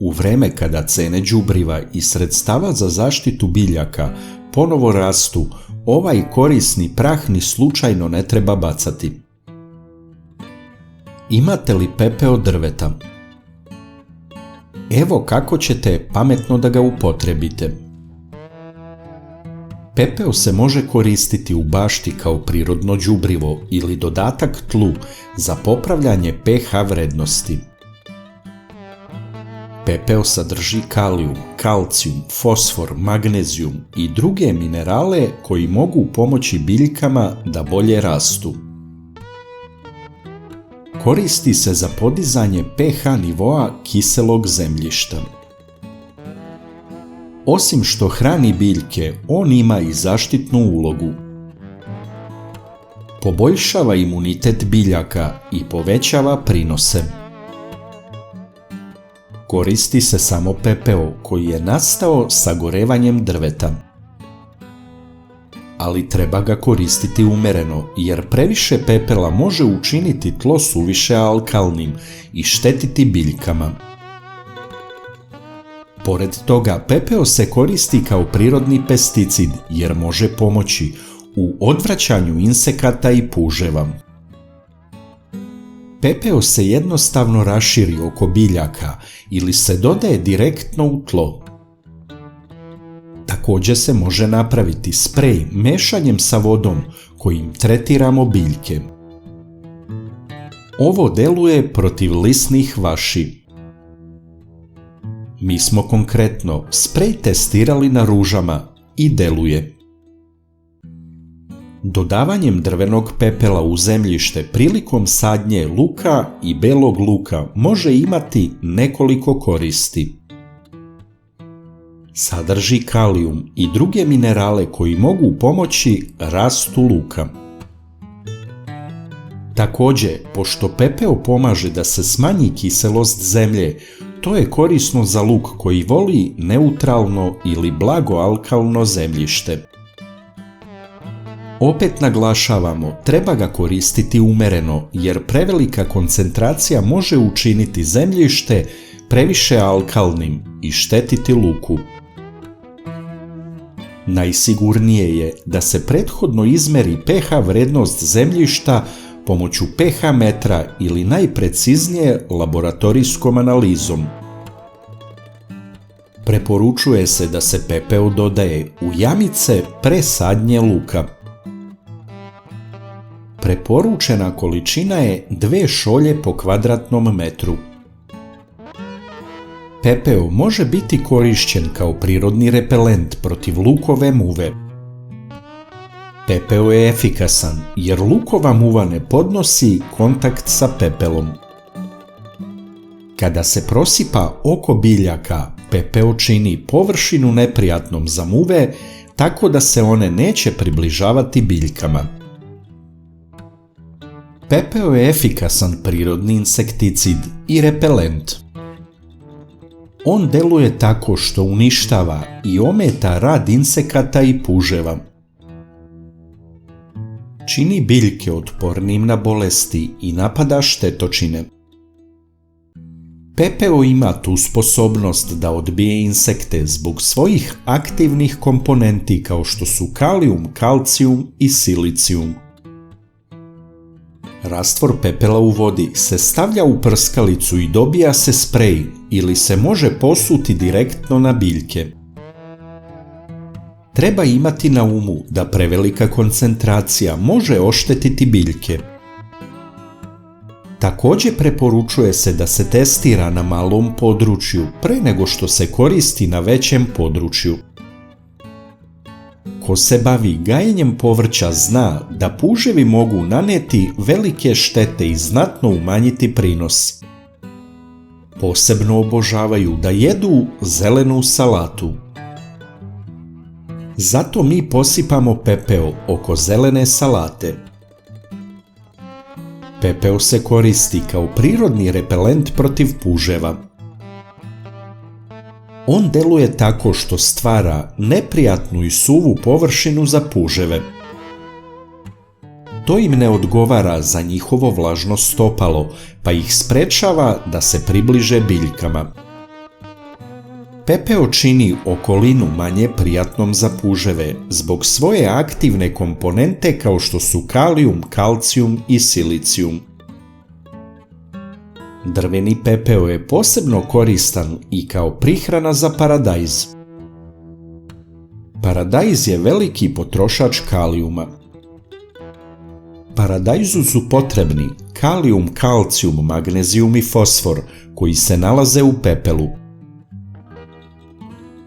u vreme kada cene đubriva i sredstava za zaštitu biljaka ponovo rastu, ovaj korisni prah ni slučajno ne treba bacati. Imate li pepeo drveta? Evo kako ćete pametno da ga upotrebite. Pepeo se može koristiti u bašti kao prirodno đubrivo ili dodatak tlu za popravljanje pH vrednosti. Pepeo sadrži kalijum, kalcijum, fosfor, magnezijum i druge minerale koji mogu pomoći biljkama da bolje rastu. Koristi se za podizanje pH nivoa kiselog zemljišta. Osim što hrani biljke, on ima i zaštitnu ulogu. Poboljšava imunitet biljaka i povećava prinose. Koristi se samo pepeo koji je nastao sagorevanjem drveta. Ali treba ga koristiti umereno, jer previše pepela može učiniti tlo suviše alkalnim i štetiti biljkama. Pored toga, pepeo se koristi kao prirodni pesticid, jer može pomoći u odvraćanju insekata i puževa. Pepeo se jednostavno raširi oko biljaka ili se dodaje direktno u tlo. Također se može napraviti sprej mešanjem sa vodom kojim tretiramo biljke. Ovo deluje protiv lisnih vaši. Mi smo konkretno sprej testirali na ružama i deluje. Dodavanjem drvenog pepela u zemljište prilikom sadnje luka i belog luka može imati nekoliko koristi. Sadrži kalijum i druge minerale koji mogu pomoći rastu luka. Također, pošto pepeo pomaže da se smanji kiselost zemlje, to je korisno za luk koji voli neutralno ili blago alkalno zemljište. Opet naglašavamo, treba ga koristiti umereno, jer prevelika koncentracija može učiniti zemljište previše alkalnim i štetiti luku. Najsigurnije je da se prethodno izmeri pH vrednost zemljišta pomoću pH metra ili najpreciznije laboratorijskom analizom. Preporučuje se da se pepeo dodaje u jamice pre sadnje luka. Preporučena količina je 2 šolje po kvadratnom metru. Pepeo može biti korišćen kao prirodni repelent protiv lukove muve. Pepeo je efikasan jer lukova muva ne podnosi kontakt sa pepelom. Kada se prosipa oko biljaka, pepeo čini površinu neprijatnom za muve, tako da se one neće približavati biljkama. Pepeo je efikasan prirodni insekticid i repelent. On deluje tako što uništava i ometa rad insekata i puževa. Čini biljke otpornim na bolesti i napada štetočine. Pepeo ima tu sposobnost da odbije insekte zbog svojih aktivnih komponenti kao što su kalijum, kalcijum i silicijum. Rastvor pepela u vodi se stavlja u prskalicu i dobija se sprej ili se može posuti direktno na biljke. Treba imati na umu da prevelika koncentracija može oštetiti biljke. Također preporučuje se da se testira na malom području pre nego što se koristi na većem području. Ko se bavi gajenjem povrća zna da puževi mogu naneti velike štete i znatno umanjiti prinos. Posebno obožavaju da jedu zelenu salatu. Zato mi posipamo pepeo oko zelene salate. Pepeo se koristi kao prirodni repelent protiv puževa. On deluje tako što stvara neprijatnu i suvu površinu za puževe. To im ne odgovara za njihovo vlažno stopalo, pa ih sprečava da se približe biljkama. Pepeo čini okolinu manje prijatnom za puževe zbog svoje aktivne komponente kao što su kalijum, kalcijum i silicijum. Drveni pepeo je posebno koristan i kao prihrana za paradajz. Paradajz je veliki potrošač kalijuma. Paradajzu su potrebni kalijum, kalcijum, magnezijum i fosfor koji se nalaze u pepelu.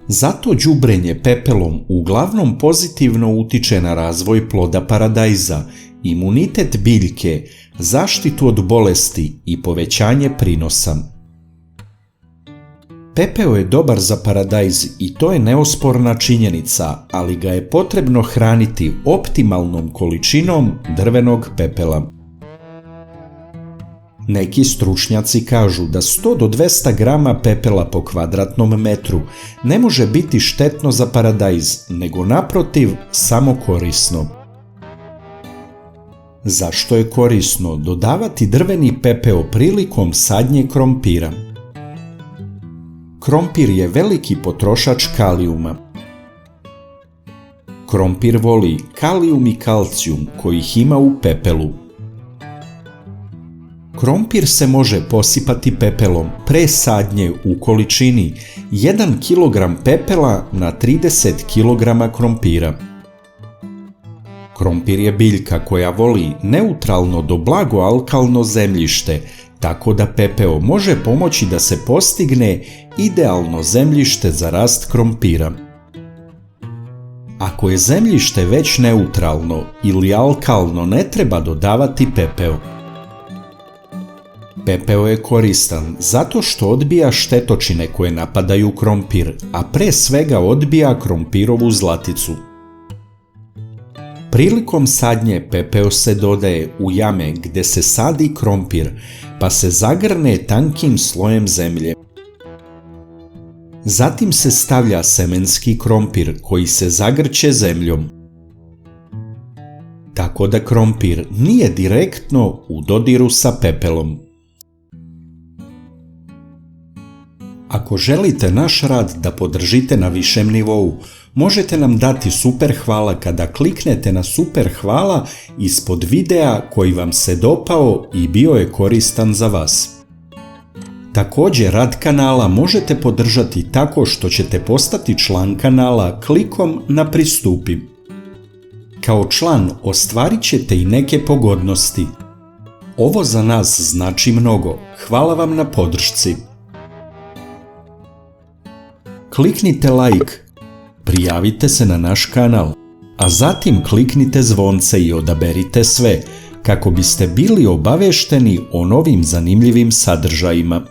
Zato đubrenje pepelom uglavnom pozitivno utiče na razvoj ploda paradajza, imunitet biljke, zaštitu od bolesti i povećanje prinosa. Pepeo je dobar za paradajz i to je neosporna činjenica, ali ga je potrebno hraniti optimalnom količinom drvenog pepela. Neki stručnjaci kažu da 100 do 200 grama pepela po kvadratnom metru ne može biti štetno za paradajz, nego naprotiv samo korisno. Zašto je korisno dodavati drveni pepeo prilikom sadnje krompira? Krompir je veliki potrošač kalijuma. Krompir voli kalijum i kalcijum kojih ima u pepelu. Krompir se može posipati pepelom pre sadnje u količini 1 kg pepela na 30 kg krompira. Krompir je biljka koja voli neutralno do blago alkalno zemljište, tako da pepeo može pomoći da se postigne idealno zemljište za rast krompira. Ako je zemljište već neutralno ili alkalno, ne treba dodavati pepeo. Pepeo je koristan zato što odbija štetočine koje napadaju krompir, a pre svega odbija krompirovu zlaticu. Prilikom sadnje pepeo se dodaje u jame gde se sadi krompir, pa se zagrne tankim slojem zemlje. Zatim se stavlja semenski krompir koji se zagrće zemljom. Tako da krompir nije direktno u dodiru sa pepelom. Ako želite naš rad da podržite na višem nivou, možete nam dati super hvala kada kliknete na super hvala ispod videa koji vam se dopao i bio je koristan za vas. Također rad kanala možete podržati tako što ćete postati član kanala klikom na pristupi. Kao član ostvarit ćete i neke pogodnosti. Ovo za nas znači mnogo. Hvala vam na podršci. Kliknite like, prijavite se na naš kanal, a zatim kliknite zvonce i odaberite sve kako biste bili obavešteni o novim zanimljivim sadržajima.